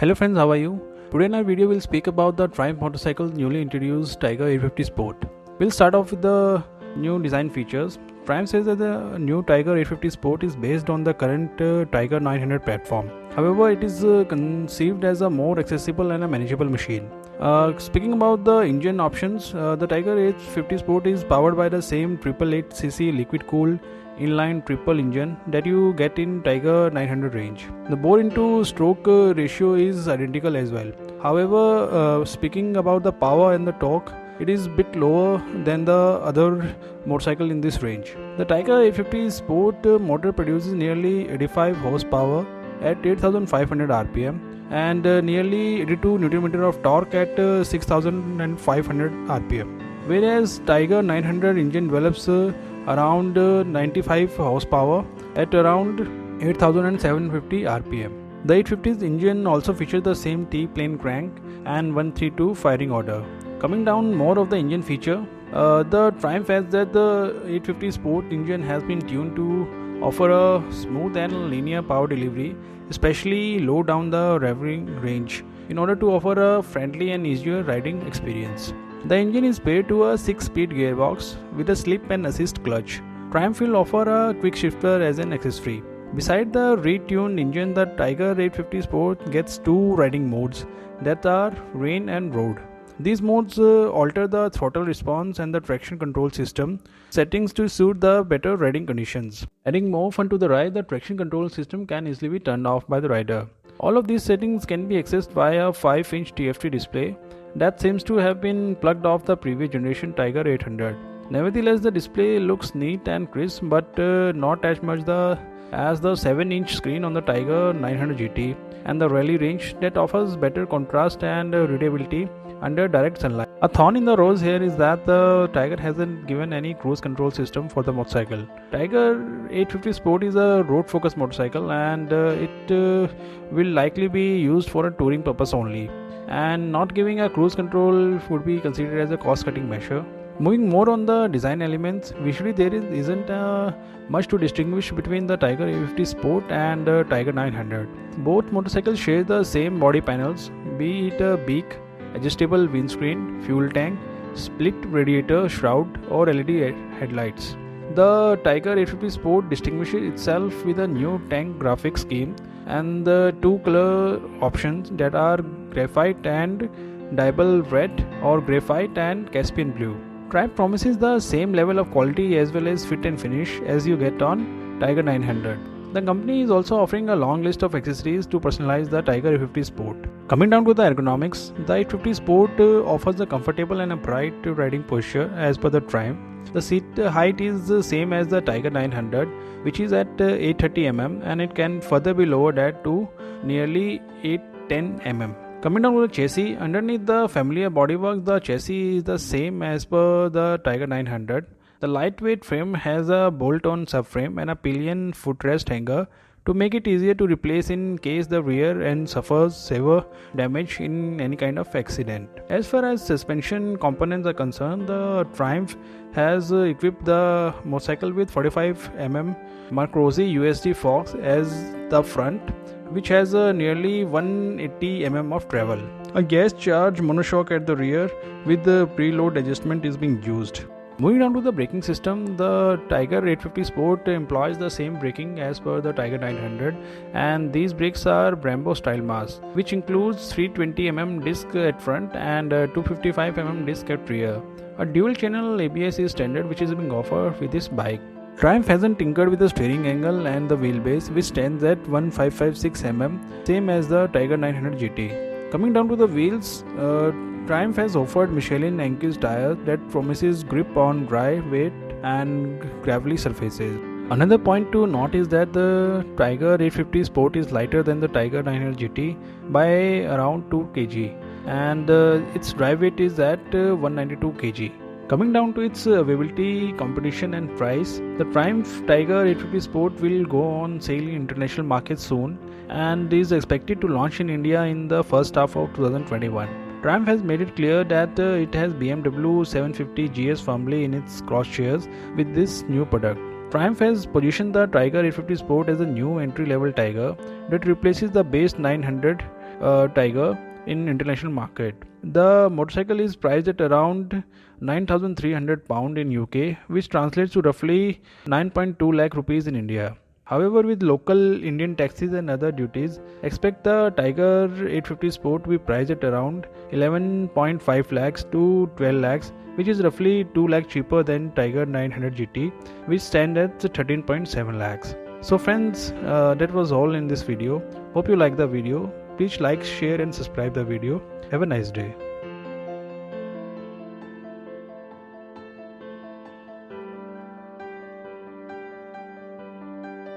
Hello friends, how are you? Today in our video we'll speak about the Triumph motorcycle's newly introduced Tiger 850 Sport. We'll start off with the new design features. Triumph says that the new Tiger 850 Sport is based on the current Tiger 900 platform. However, it is conceived as a more accessible and a manageable machine. Speaking about the engine options, the Tiger 850 Sport is powered by the same 888cc liquid-cooled inline triple engine that you get in Tiger 900 range. The bore into stroke ratio is identical as well. However, speaking about the power and the torque, it is bit lower than the other motorcycle in this range. The Tiger 850 Sport motor produces nearly 85 horsepower at 8500 rpm and nearly 82 Nm of torque at 6500 rpm. Whereas Tiger 900 engine develops around 95 horsepower at around 8750 rpm. The 850's engine also features the same T-plane crank and 132 firing order. Coming down more of the engine feature, the Triumph adds that the 850 Sport engine has been tuned to offer a smooth and linear power delivery, especially low down the revving range, in order to offer a friendly and easier riding experience. The engine is paired to a 6-speed gearbox with a slip and assist clutch. Triumph will offer a quick shifter as an accessory. Beside the retuned engine, the Tiger 850 Sport gets two riding modes that are rain and road. These modes alter the throttle response and the traction control system settings to suit the better riding conditions. Adding more fun to the ride, the traction control system can easily be turned off by the rider. All of these settings can be accessed via a 5-inch TFT display that seems to have been plugged off the previous generation Tiger 800. Nevertheless, the display looks neat and crisp, but not as much as the 7-inch screen on the Tiger 900 GT and the rally range that offers better contrast and readability under direct sunlight. A thorn in the rose here is that the Tiger hasn't given any cruise control system for the motorcycle. Tiger 850 Sport is a road focused motorcycle and it will likely be used for a touring purpose only, and not giving a cruise control would be considered as a cost cutting measure. Moving more on the design elements, visually there isn't much to distinguish between the Tiger 850 Sport and Tiger 900. Both motorcycles share the same body panels, be it a beak, adjustable windscreen, fuel tank, split radiator shroud or LED headlights. The Tiger 850 Sport distinguishes itself with a new tank graphics scheme and the two color options that are graphite and dibble red or graphite and Caspian blue. Triumph promises the same level of quality as well as fit and finish as you get on Tiger 900. The company is also offering a long list of accessories to personalize the Tiger 850 Sport. Coming down to the ergonomics, the 850 Sport offers a comfortable and upright riding posture as per the Triumph. The seat height is the same as the Tiger 900, which is at 830 mm, and it can further be lowered at to nearly 810 mm. Coming down to the chassis, underneath the familiar bodywork, the chassis is the same as per the Tiger 900. The lightweight frame has a bolt-on subframe and a pillion footrest hanger to make it easier to replace in case the rear end suffers severe damage in any kind of accident. As far as suspension components are concerned, the Triumph has equipped the motorcycle with 45 mm Marcrosi USD forks as the front, which has nearly 180 mm of travel. A gas charge monoshock at the rear with the preload adjustment is being used. Moving down to the braking system, the Tiger 850 Sport employs the same braking as per the Tiger 900, and these brakes are Brembo style mass, which includes 320 mm disc at front and 255 mm disc at rear. A dual channel ABS is standard, which is being offered with this bike. Triumph hasn't tinkered with the steering angle and the wheelbase, which stands at 1556 mm, same as the Tiger 900 GT. Coming down to the wheels, Triumph has offered Michelin Anki tires that promises grip on dry, wet and gravelly surfaces. Another point to note is that the Tiger 850 Sport is lighter than the Tiger 900 GT by around 2 kg, and its dry weight is at 192 kg. Coming down to its availability, competition and price, the Triumph Tiger 850 Sport will go on sale in international markets soon and is expected to launch in India in the first half of 2021. Triumph has made it clear that it has BMW 750 GS firmly in its crosshairs with this new product. Triumph has positioned the Tiger 850 Sport as a new entry-level Tiger that replaces the base 900 Tiger in international market. The motorcycle is priced at around 9,300 pound in UK, which translates to roughly 9.2 lakh rupees in India. However, with local Indian taxes and other duties, expect the Tiger 850 Sport to be priced at around 11.5 lakhs to 12 lakhs, which is roughly 2 lakh cheaper than Tiger 900 GT, which stands at 13.7 lakhs. So friends, that was all in this video. Hope you like the video. Please like, share and subscribe the video. Have a nice day.